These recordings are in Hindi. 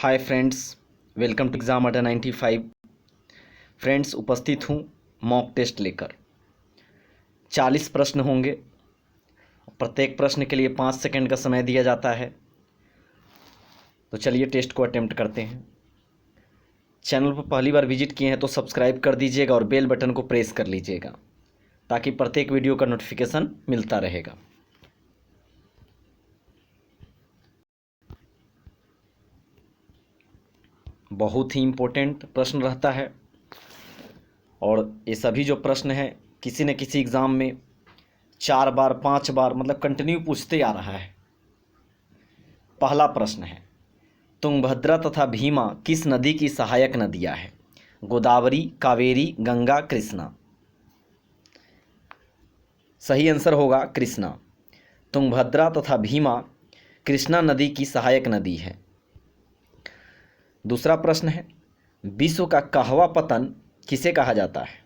Hi friends, welcome to exam Adda 95। Friends, उपस्थित हूँ मॉक टेस्ट लेकर। 40 प्रश्न होंगे। प्रत्येक प्रश्न के लिए 5 सेकंड का समय दिया जाता है। तो चलिए टेस्ट को अटेम्प्ट करते हैं। चैनल पर पहली बार विजिट किए हैं तो सब्सक्राइब कर दीजिएगा और बेल बटन को प्रेस कर लीजिएगा ताकि प्रत्येक वीडियो का नोटिफिकेशन मिलता रहेगा। बहुत ही इम्पोर्टेंट प्रश्न रहता है और ये सभी जो प्रश्न हैं किसी न किसी एग्ज़ाम में 4 बार 5 बार मतलब कंटिन्यू पूछते आ रहा है। पहला प्रश्न है, तुंगभद्रा तथा भीमा किस नदी की सहायक नदियाँ हैं? गोदावरी, कावेरी, गंगा, कृष्णा। सही आंसर होगा कृष्णा। तुंगभद्रा तथा भीमा कृष्णा नदी की सहायक नदी है। दूसरा प्रश्न है, विश्व का कहवा पतन किसे कहा जाता है?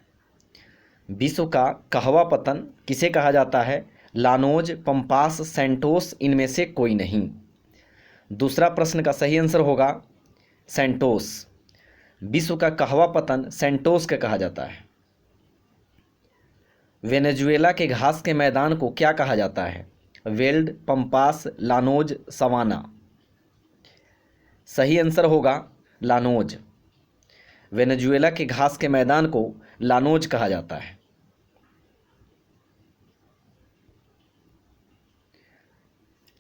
विश्व का कहवा पतन किसे कहा जाता है? लानोज, पंपास, सेंटोस, इनमें से कोई नहीं। दूसरा प्रश्न का सही आंसर होगा सेंटोस। विश्व का कहवा पतन सेंटोस का कहा जाता है। वेनेजुएला के घास के मैदान को क्या कहा जाता है? Veld, pampas, llanos, savanna. सही आंसर होगा लानोज। वेनेजुएला के घास के मैदान को लानोज कहा जाता है।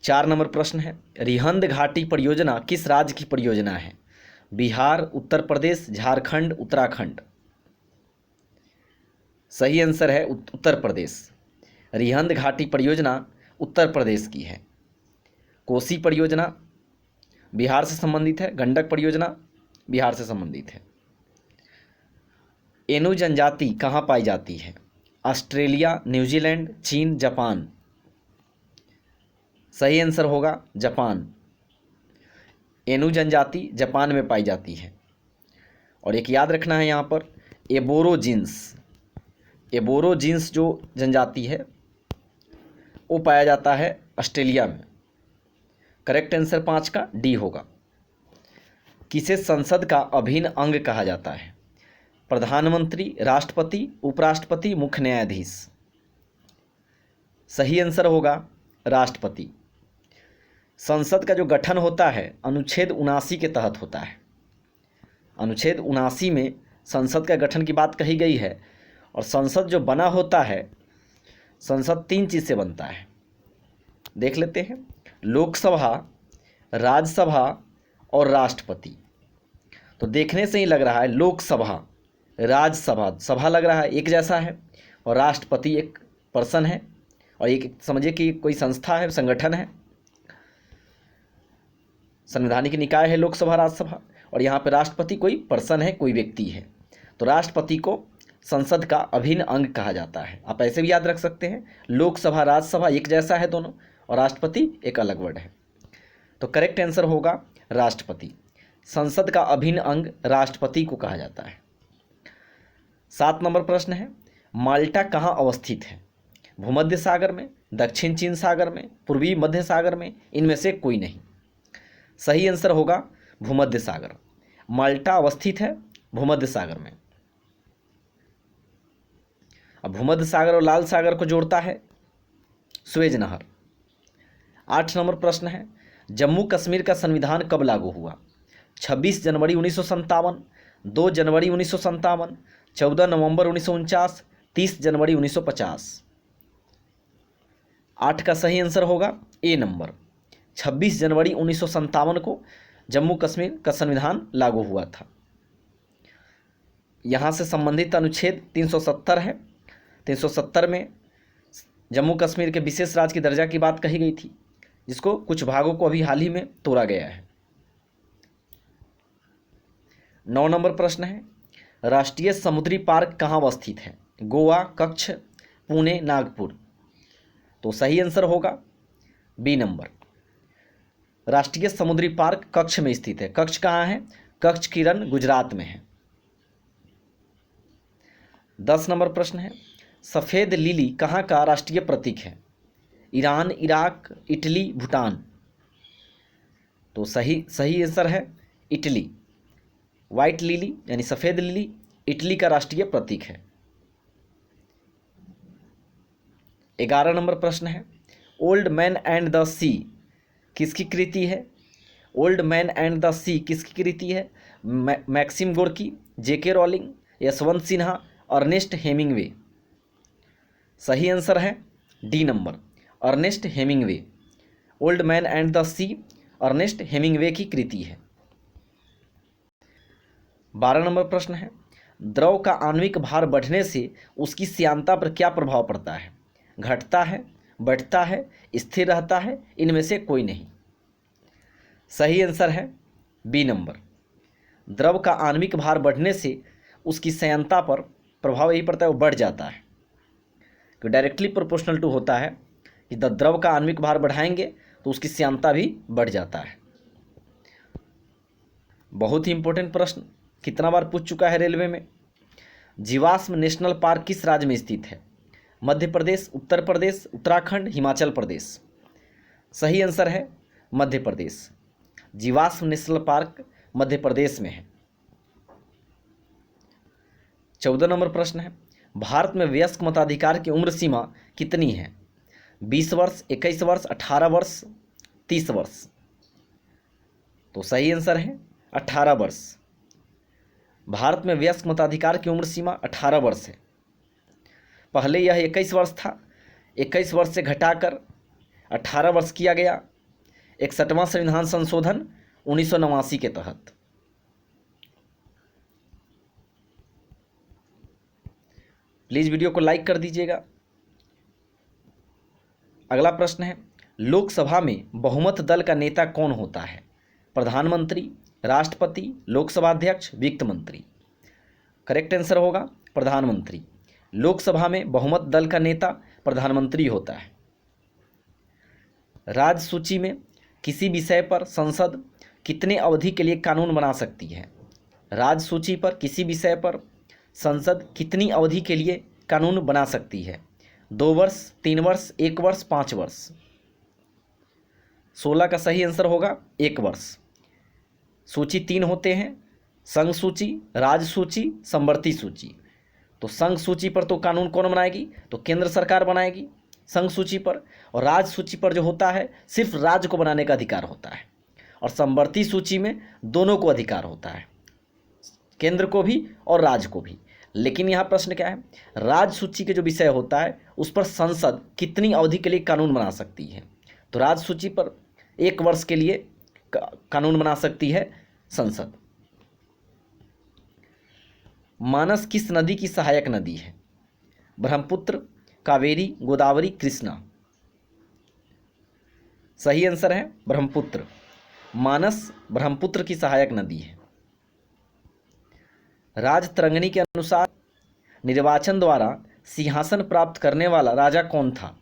चार नंबर प्रश्न है, रिहंद घाटी परियोजना किस राज्य की परियोजना है? बिहार, उत्तर प्रदेश, झारखंड, उत्तराखंड। सही आंसर है उत्तर प्रदेश। रिहंद घाटी परियोजना उत्तर प्रदेश की है। कोसी परियोजना बिहार से संबंधित है। गंडक परियोजना बिहार से संबंधित है। एनु जनजाति कहाँ पाई जाती है? ऑस्ट्रेलिया, न्यूजीलैंड, चीन, जापान। सही आंसर होगा जापान। एनु जनजाति जापान में पाई जाती है। और एक याद रखना है यहाँ पर, एबोरोजिन्स जो जनजाति है वो पाया जाता है ऑस्ट्रेलिया में। करेक्ट आंसर 5 का डी होगा। किसे संसद का अभिन्न अंग कहा जाता है? प्रधानमंत्री, राष्ट्रपति, उपराष्ट्रपति, मुख्य न्यायाधीश। सही आंसर होगा राष्ट्रपति। संसद का जो गठन होता है अनुच्छेद 79 के तहत होता है। अनुच्छेद 79 में संसद का गठन की बात कही गई है। और संसद जो बना होता है, संसद 3 चीज़ से बनता है। देख लेते हैं, लोकसभा, राज्यसभा और राष्ट्रपति। तो देखने से ही लग रहा है लोकसभा, राज्यसभा, सभा लग रहा है एक जैसा है, और राष्ट्रपति एक पर्सन है, और एक समझिए कि कोई संस्था है, संगठन है, संवैधानिक निकाय है लोकसभा, राज्यसभा। और यहाँ पे राष्ट्रपति कोई पर्सन है, कोई व्यक्ति है। तो राष्ट्रपति को संसद का अभिन्न अंग कहा जाता है। आप ऐसे भी याद रख सकते हैं, लोकसभा, राज्यसभा एक जैसा है दोनों, और राष्ट्रपति एक अलग वर्ड है। तो करेक्ट आंसर होगा राष्ट्रपति। संसद का अभिन्न अंग राष्ट्रपति को कहा जाता है। 7 नंबर प्रश्न है, माल्टा कहाँ अवस्थित है? भूमध्य सागर में, दक्षिण चीन सागर में, पूर्वी मध्य सागर में, इनमें से कोई नहीं। सही आंसर होगा भूमध्य सागर। माल्टा अवस्थित है भूमध्य सागर में। अब भूमध्य सागर और लाल सागर को जोड़ता है सुएज नहर। 8 नंबर प्रश्न है, जम्मू कश्मीर का संविधान कब लागू हुआ? 26 जनवरी 1957, 2 जनवरी 1957, 14 नवंबर 1949, 30 जनवरी 1950। 8 का सही आंसर होगा ए नंबर। 26 जनवरी 1957 को जम्मू कश्मीर का संविधान लागू हुआ था। यहाँ से संबंधित अनुच्छेद 370 है। 370 में जम्मू कश्मीर के विशेष राज्य की दर्जा की बात कही गई थी, जिसको कुछ भागों को अभी हाल ही में तोड़ा गया है। 9 नंबर प्रश्न है, राष्ट्रीय समुद्री पार्क कहाँ अवस्थित है? गोवा, कच्छ, पुणे, नागपुर। तो सही आंसर होगा बी नंबर। राष्ट्रीय समुद्री पार्क कच्छ में स्थित है। कच्छ कहाँ है? कच्छ किरण गुजरात में है। 10 नंबर प्रश्न है, सफ़ेद लिली कहाँ का राष्ट्रीय प्रतीक है? Iran, Iraq, Italy, Bhutan. तो सही आंसर है इटली। व्हाइट लिली यानी सफ़ेद लिली इटली का राष्ट्रीय प्रतीक है। 11 नंबर प्रश्न है, old man and the sea किसकी कृति है? Old man and the sea किसकी कृति है? Maxim Gorky, J K Rowling, Yashwant Sinha, Ernest Hemingway. सही आंसर है D number, Ernest Hemingway. Old man and the sea Ernest Hemingway की कृति है। 12 नंबर प्रश्न है, द्रव का आणविक भार बढ़ने से उसकी श्यानता पर क्या प्रभाव पड़ता है? घटता है, बढ़ता है, स्थिर रहता है, इनमें से कोई नहीं। सही आंसर है बी नंबर, द्रव का आणविक भार बढ़ने से उसकी श्यानता पर प्रभाव यही पड़ता है, वो बढ़ जाता है। तो डायरेक्टली प्रोपोर्शनल टू होता है कि द्रव का आणविक भार बढ़ाएंगे तो उसकी श्यानता भी बढ़ जाता है। बहुत ही इंपॉर्टेंट प्रश्न, कितना बार पूछ चुका है रेलवे में। जीवाश्म नेशनल पार्क किस राज्य में स्थित है? मध्य प्रदेश, उत्तर प्रदेश, उत्तराखंड, हिमाचल प्रदेश। सही आंसर है मध्य प्रदेश। जीवाश्म नेशनल पार्क मध्य प्रदेश में है। 14 नंबर प्रश्न है, भारत में वयस्क मताधिकार की उम्र सीमा कितनी है? 20 वर्ष, 21 वर्ष, 18 वर्ष, 30 वर्ष। तो सही आंसर है 18 वर्ष। भारत में वयस्क मताधिकार की उम्र सीमा 18 वर्ष है। पहले यह 21 वर्ष था, 21 वर्ष से घटाकर 18 वर्ष किया गया 61वां संविधान संशोधन 1989 के तहत। प्लीज़ वीडियो को लाइक कर दीजिएगा। अगला प्रश्न है, लोकसभा में बहुमत दल का नेता कौन होता है? प्रधानमंत्री, राष्ट्रपति, लोकसभा अध्यक्ष, वित्त मंत्री। करेक्ट आंसर होगा प्रधानमंत्री। लोकसभा में बहुमत दल का नेता प्रधानमंत्री होता है। राज्य सूची में किसी विषय पर संसद कितने अवधि के लिए कानून बना सकती है? राज्य सूची पर किसी विषय पर संसद कितनी अवधि के लिए कानून बना सकती है? 2 वर्ष, 3 वर्ष, 1 वर्ष, 5 वर्ष। 16 का सही आंसर होगा 1 वर्ष। सूची 3 होते हैं, संघ सूची, राज्य सूची, समवर्ती सूची। तो संघ सूची पर तो कानून कौन बनाएगी? तो केंद्र सरकार बनाएगी संघ सूची पर। और राज्य सूची पर जो होता है सिर्फ राज्य को बनाने का अधिकार होता है, और समवर्ती सूची में दोनों को अधिकार होता है, केंद्र को भी और राज्य को भी। लेकिन यहाँ प्रश्न क्या है, राज्य सूची के जो विषय होता है उस पर संसद कितनी अवधि के लिए कानून बना सकती है? तो राज्य सूची पर 1 वर्ष के लिए कानून बना सकती है संसद। मानस किस नदी की सहायक नदी है? ब्रह्मपुत्र, कावेरी, गोदावरी, कृष्णा। सही आंसर है ब्रह्मपुत्र। मानस ब्रह्मपुत्र की सहायक नदी है। राजतरंगिणी के अनुसार निर्वाचन द्वारा सिंहासन प्राप्त करने वाला राजा कौन था?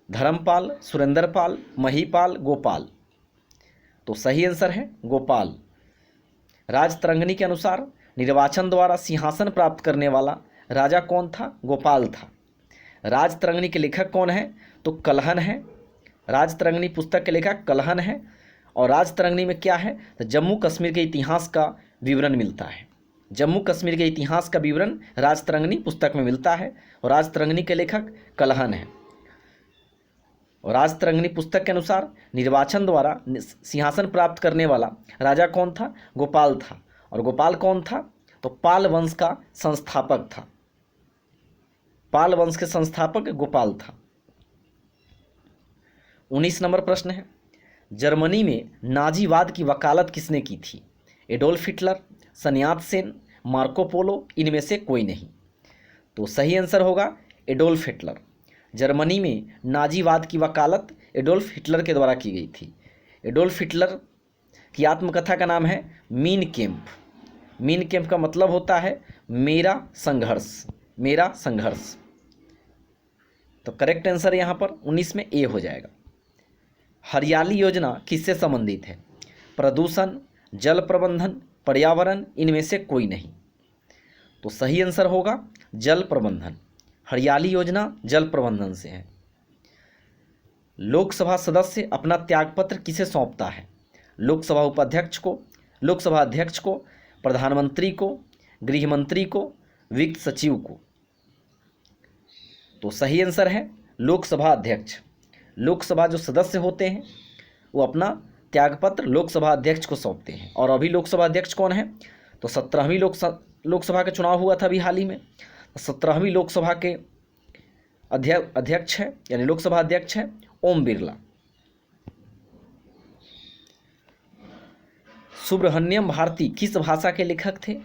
धर्मपाल, सुरेंद्रपाल, महीपाल, गोपाल। तो सही आंसर है गोपाल। राजतरंगिणी के अनुसार निर्वाचन द्वारा सिंहासन प्राप्त करने वाला राजा कौन था? गोपाल था। राजतरंगिणी के लेखक कौन है? तो कलहन है। राजतरंगिणी पुस्तक के लेखक कलहन है। और राजतरंगिणी में क्या है? तो जम्मू कश्मीर के इतिहास का विवरण मिलता है। जम्मू कश्मीर के इतिहास का विवरण राजतरंगिणी पुस्तक में मिलता है, और राजतरंगिणी के लेखक कलहन है। और राजतरंगिणी पुस्तक के अनुसार निर्वाचन द्वारा सिंहासन प्राप्त करने वाला राजा कौन था? गोपाल था। और गोपाल कौन था? तो पाल वंश का संस्थापक था। पाल वंश के संस्थापक गोपाल था। 19 नंबर प्रश्न है, जर्मनी में नाजीवाद की वकालत किसने की थी? Adolf Hitler, Sun Yat Sen, Marco Polo, इनमें से कोई नहीं। तो सही आंसर होगा एडोल्फ हिटलर। जर्मनी में नाजीवाद की वकालत एडोल्फ हिटलर के द्वारा की गई थी। एडोल्फ हिटलर की आत्मकथा का नाम है मीन कैंप। मीन कैंप का मतलब होता है मेरा संघर्ष, मेरा संघर्ष। तो करेक्ट आंसर यहाँ पर 19 में ए हो जाएगा। हरियाली योजना किससे संबंधित है? प्रदूषण, जल प्रबंधन, पर्यावरण, इनमें से कोई नहीं। तो सही आंसर होगा जल प्रबंधन। हरियाली योजना जल प्रबंधन से है। लोकसभा सदस्य अपना त्यागपत्र किसे सौंपता है? लोकसभा उपाध्यक्ष को, लोकसभा अध्यक्ष को, प्रधानमंत्री को, गृह मंत्री को, वित्त सचिव को। तो सही आंसर है लोकसभा अध्यक्ष। लोकसभा जो सदस्य होते हैं वो अपना त्यागपत्र लोकसभा अध्यक्ष को सौंपते हैं। और अभी लोकसभा अध्यक्ष कौन है? तो 17वीं लोकसभा का चुनाव हुआ था अभी हाल ही में। 17वीं लोकसभा के अध्यक्ष है, यानी लोकसभा अध्यक्ष है ओम बिरला। सुब्रह्मण्यम भारती किस भाषा के लेखक थे?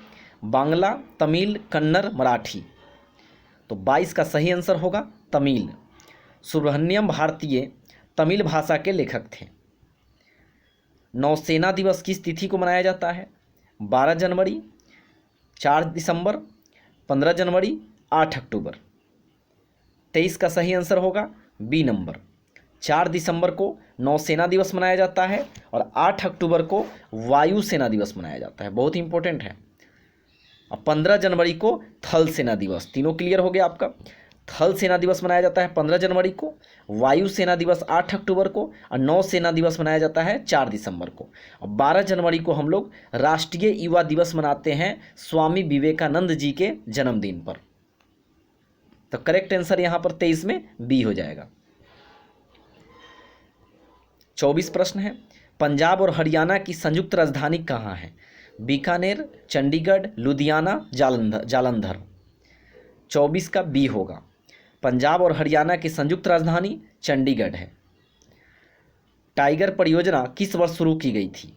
बांग्ला, तमिल, कन्नड़, मराठी। तो 22 का सही आंसर होगा तमिल। सुब्रह्मण्यम भारतीय तमिल भाषा के लेखक थे। नौसेना दिवस किस तिथि को मनाया जाता है? 12 जनवरी, 4 दिसंबर, 15 जनवरी, 8 अक्टूबर। 23 का सही आंसर होगा बी नंबर। 4 दिसंबर को नौसेना दिवस मनाया जाता है और 8 अक्टूबर को वायुसेना दिवस मनाया जाता है, बहुत इंपॉर्टेंट है। अब 15 जनवरी को थल सेना दिवस। तीनों क्लियर हो गया आपका। थल सेना दिवस मनाया जाता है 15 जनवरी को, वायुसेना दिवस 8 अक्टूबर को और नौसेना दिवस मनाया जाता है 4 दिसंबर को। और 12 जनवरी को हम लोग राष्ट्रीय युवा दिवस मनाते हैं स्वामी विवेकानंद जी के जन्मदिन पर। तो करेक्ट आंसर यहाँ पर 23 में बी हो जाएगा। 24 प्रश्न है, पंजाब और हरियाणा की संयुक्त राजधानी कहाँ है? बीकानेर, चंडीगढ़, लुधियाना, जालंधर। 24 का बी होगा। पंजाब और हरियाणा की संयुक्त राजधानी चंडीगढ़ है। टाइगर परियोजना किस वर्ष शुरू की गई थी?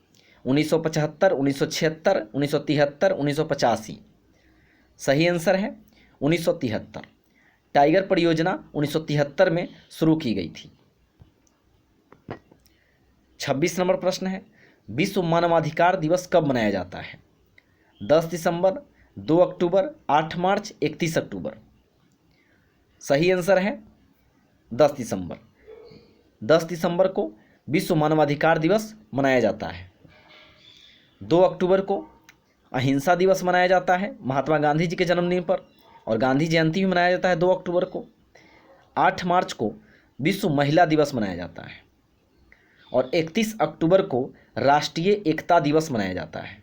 1975, 1976, 1973, 1985। सही आंसर है 1973। टाइगर परियोजना 1973 में शुरू की गई थी। 26 नंबर प्रश्न है, विश्व मानवाधिकार दिवस कब मनाया जाता है? 10 दिसंबर, 2 अक्टूबर, 8 मार्च, 31 अक्टूबर। सही आंसर है 10 दिसंबर। 10 दिसंबर को विश्व मानवाधिकार दिवस मनाया जाता है। 2 अक्टूबर को अहिंसा दिवस मनाया जाता है महात्मा गांधी जी के जन्मदिन पर, और गांधी जयंती भी मनाया जाता है 2 अक्टूबर को। 8 मार्च को विश्व महिला दिवस मनाया जाता है और 31 अक्टूबर को राष्ट्रीय एकता दिवस मनाया जाता है।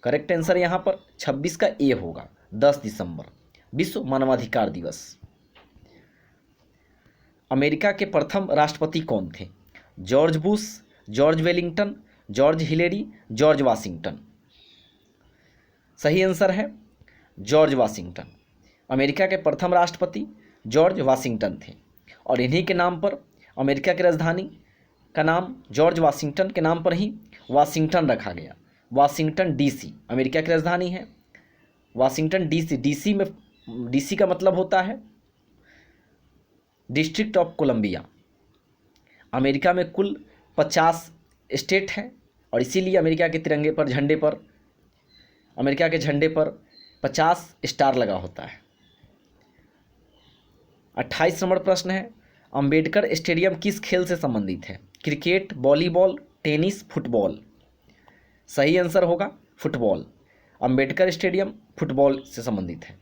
करेक्ट आंसर यहाँ पर 26 का ए होगा, 10 दिसंबर विश्व मानवाधिकार दिवस। अमेरिका के प्रथम राष्ट्रपति कौन थे? George Bush, George Wellington, George Hillary, George Washington. सही आंसर है जॉर्ज वाशिंगटन। अमेरिका के प्रथम राष्ट्रपति जॉर्ज वाशिंगटन थे और इन्हीं के नाम पर अमेरिका की राजधानी का नाम जॉर्ज वाशिंगटन के नाम पर ही वाशिंगटन रखा गया। वाशिंगटन डीसी अमेरिका की राजधानी है। वाशिंगटन डीसी, डीसी में डीसी का मतलब होता है डिस्ट्रिक्ट ऑफ कोलंबिया। अमेरिका में कुल 50 स्टेट हैं और इसीलिए अमेरिका के तिरंगे पर, झंडे पर, अमेरिका के झंडे पर 50 स्टार लगा होता है। 28 नंबर प्रश्न है, अंबेडकर स्टेडियम किस खेल से संबंधित है? Cricket, volleyball, tennis, football. सही आंसर होगा फुटबॉल। अंबेडकर स्टेडियम फुटबॉल से संबंधित है।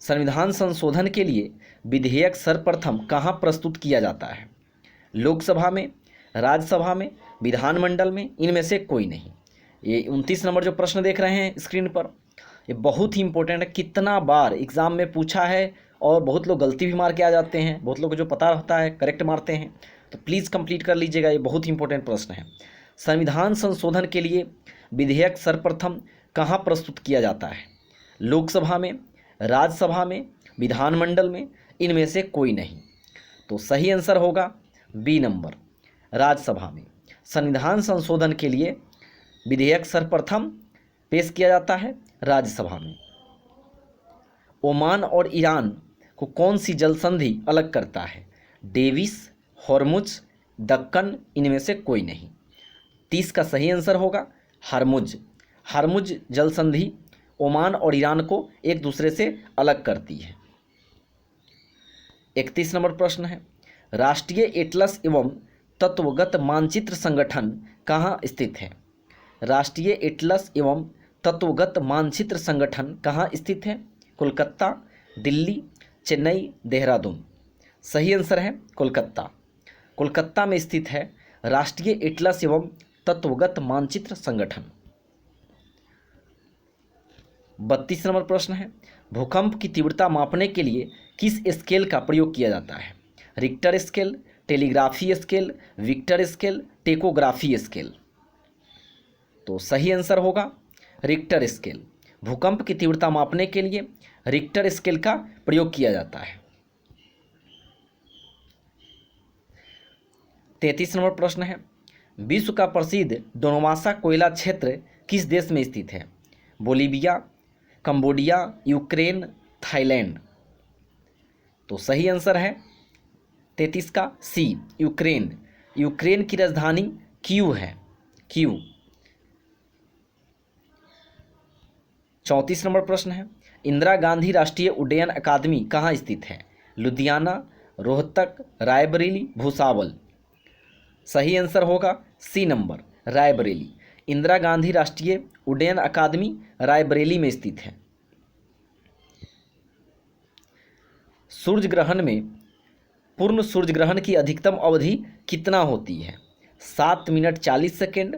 संविधान संशोधन के लिए विधेयक सर्वप्रथम कहाँ प्रस्तुत किया जाता है? लोकसभा में, राज्यसभा में, विधानमंडल में, इनमें से कोई नहीं। ये 29 नंबर जो प्रश्न देख रहे हैं स्क्रीन पर, ये बहुत ही इंपॉर्टेंट है। कितना बार एग्जाम में पूछा है और बहुत लोग गलती भी मार के आ जाते हैं, बहुत लोग को जो पता होता है करेक्ट मारते हैं। तो प्लीज़ कंप्लीट कर लीजिएगा, ये बहुत ही इंपॉर्टेंट प्रश्न है। संविधान संशोधन के लिए विधेयक सर्वप्रथम कहाँ प्रस्तुत किया जाता है? लोकसभा में, राज्यसभा में, विधानमंडल में, इनमें से कोई नहीं। तो सही आंसर होगा बी नंबर, राज्यसभा में। संविधान संशोधन के लिए विधेयक सर्वप्रथम पेश किया जाता है राज्यसभा में। ओमान और ईरान को कौन सी जल संधि अलग करता है? डेविस, हॉर्मुज, दक्कन, इनमें से कोई नहीं। 30 का सही आंसर होगा हरमुज। हरमुज जल संधि ओमान और ईरान को एक दूसरे से अलग करती है। 31 नंबर प्रश्न है, राष्ट्रीय एटलस एवं तत्वगत मानचित्र संगठन कहाँ स्थित है? राष्ट्रीय एटलस एवं तत्वगत मानचित्र संगठन कहाँ स्थित है? कोलकाता, दिल्ली, चेन्नई, देहरादून। सही आंसर है कोलकाता। कोलकाता में स्थित है राष्ट्रीय एटलस एवं तत्वगत मानचित्र संगठन। 32 नंबर प्रश्न है, भूकंप की तीव्रता मापने के लिए किस स्केल का प्रयोग किया जाता है? Richter scale, telegraphy scale, Victor scale, tachography scale. तो सही आंसर होगा रिक्टर स्केल। भूकंप की तीव्रता मापने के लिए रिक्टर स्केल का प्रयोग किया जाता है। 33 नंबर प्रश्न है, विश्व का प्रसिद्ध डोनोवासा कोयला क्षेत्र किस देश में स्थित है? Bolivia, Cambodia, Ukraine, Thailand. तो सही आंसर है 33 का सी, यूक्रेन। यूक्रेन की राजधानी कीव है, कीव। 34 नंबर प्रश्न है, इंदिरा गांधी राष्ट्रीय उड्डयन अकादमी कहाँ स्थित है? लुधियाना, रोहतक, रायबरेली, भुसावल। सही आंसर होगा सी नंबर, रायबरेली। इंदिरा गांधी राष्ट्रीय उड्डयन अकादमी रायबरेली में स्थित है। सूर्य ग्रहण में पूर्ण सूर्य ग्रहण की अधिकतम अवधि कितना होती है? 7 minute 40 second,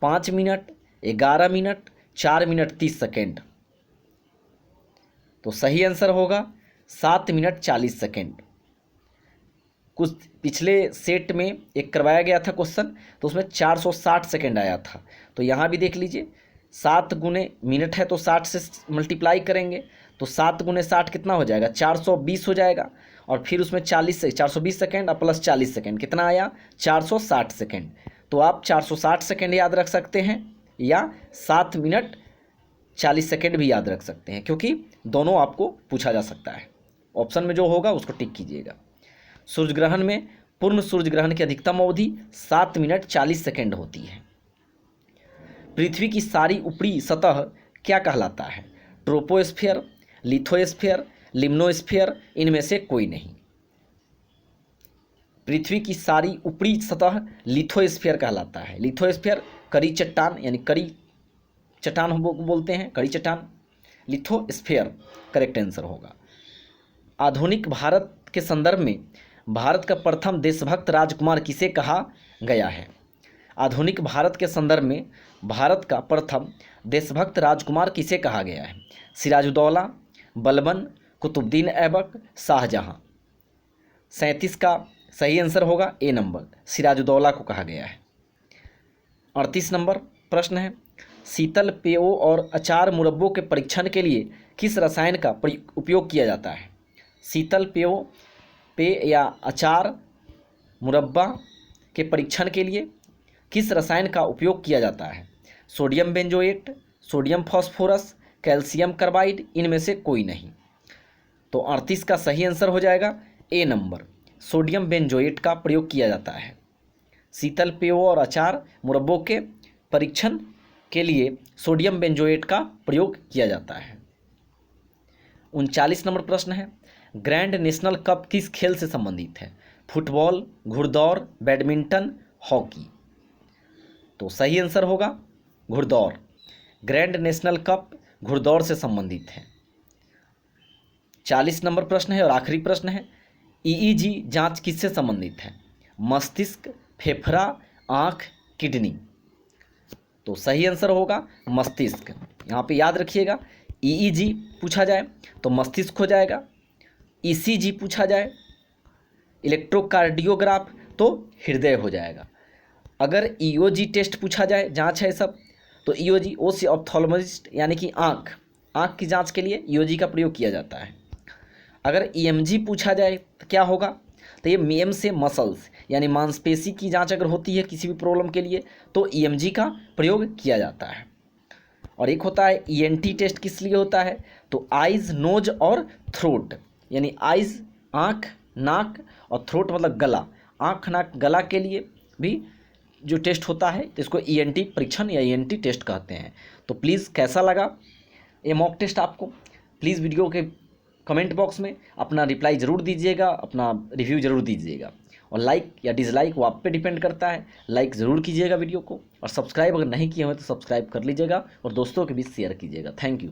5 minute, 11 minute, 4 minute 30 second. तो सही आंसर होगा 7 मिनट 40 सेकेंड। कुछ पिछले सेट में एक करवाया गया था क्वेश्चन, तो उसमें 460 सेकेंड आया था। तो यहाँ भी देख लीजिए, 7 गुने मिनट है तो 60 से मल्टीप्लाई करेंगे तो 7 गुने 60 कितना हो जाएगा? 420 हो जाएगा। और फिर उसमें 40 से 420 सेकेंड और प्लस 40 सेकेंड कितना आया? 460 सेकेंड। तो आप 460 सेकेंड याद रख सकते हैं या 7 मिनट 40 सेकेंड भी याद रख सकते हैं, क्योंकि दोनों आपको पूछा जा सकता है। ऑप्शन में जो होगा उसको टिक कीजिएगा। सूर्य ग्रहण में पूर्ण सूर्य ग्रहण की अधिकतम अवधि 7 मिनट 40 सेकेंड होती है। पृथ्वी की सारी ऊपरी सतह क्या कहलाता है? ट्रोपोस्फीयर, लिथोस्फीयर, लिम्नोस्फीयर, इनमें से कोई नहीं। पृथ्वी की सारी ऊपरी सतह लिथोस्फीयर कहलाता है। लिथोस्फीयर कड़ी चट्टान यानी कड़ी चट्टान बोलते हैं, कड़ी चट्टान। लिथोस्फीयर करेक्ट आंसर होगा। आधुनिक भारत के संदर्भ में भारत का प्रथम देशभक्त राजकुमार किसे कहा गया है? आधुनिक भारत के संदर्भ में भारत का प्रथम देशभक्त राजकुमार किसे कहा गया है? सिराजुद्दौला, बलबन, कुतुबुद्दीन ऐबक, शाहजहां। 37 का सही आंसर होगा ए नंबर, सिराजुद्दौला को कहा गया है। 38 नंबर प्रश्न है, शीतल पेयों और अचार मुरब्बों के परीक्षण के लिए किस रसायन का उपयोग किया जाता है? शीतल पेयों, पेय या अचार मुरब्बा के परीक्षण के लिए किस रसायन का उपयोग किया जाता है? Sodium benzoate, sodium phosphorus, calcium carbide, इनमें से कोई नहीं। तो 38 का सही आंसर हो जाएगा ए नंबर, सोडियम बेंजोएट का प्रयोग किया जाता है। शीतल पेयों और अचार मुरब्बों के परीक्षण के लिए सोडियम बेंजोएट का प्रयोग किया जाता है। 39 नंबर प्रश्न है, ग्रैंड नेशनल कप किस खेल से संबंधित है? फुटबॉल, घुड़दौड़, बैडमिंटन, हॉकी। तो सही आंसर होगा घुड़दौड़। ग्रैंड नेशनल कप घुड़दौड़ से संबंधित है। 40 नंबर प्रश्न है और आखिरी प्रश्न है, ईईजी जांच किससे संबंधित है? मस्तिष्क, फेफड़ा, आँख, किडनी। तो सही आंसर होगा मस्तिष्क। यहाँ पे याद रखिएगा, ईईजी पूछा जाए तो मस्तिष्क हो जाएगा, ईसीजी पूछा जाए, इलेक्ट्रोकार्डियोग्राफ तो हृदय हो जाएगा। अगर ईओजी टेस्ट पूछा जाए, जांच है सब, तो ईओजी ओ से ऑप्थोलमोलॉजिस्ट यानी कि आँख की जांच के लिए ईओजी का प्रयोग किया जाता है। अगर ईएमजी पूछा जाए तो क्या होगा? तो ये मेम से मसल्स यानी मांसपेशी की जांच अगर होती है किसी भी प्रॉब्लम के लिए तो ईएमजी का प्रयोग किया जाता है। और एक होता है ईएनटी टेस्ट, किस लिए होता है? तो आइज़, नोज और थ्रोट, यानी आइज़ आँख, नाक और थ्रोट मतलब गला, आँख, नाक, गला के लिए भी जो टेस्ट होता है तो इसको ईएनटी परीक्षण या ईएनटी टेस्ट कहते हैं। तो प्लीज़ कैसा लगा ये मॉक टेस्ट आपको? प्लीज़ वीडियो के कमेंट बॉक्स में अपना रिप्लाई ज़रूर दीजिएगा, अपना रिव्यू ज़रूर दीजिएगा। और लाइक या डिसलाइक वो आप पे डिपेंड करता है। लाइक ज़रूर कीजिएगा वीडियो को, और सब्सक्राइब अगर नहीं किए हुए तो सब्सक्राइब कर लीजिएगा और दोस्तों के बीच शेयर कीजिएगा। Thank you.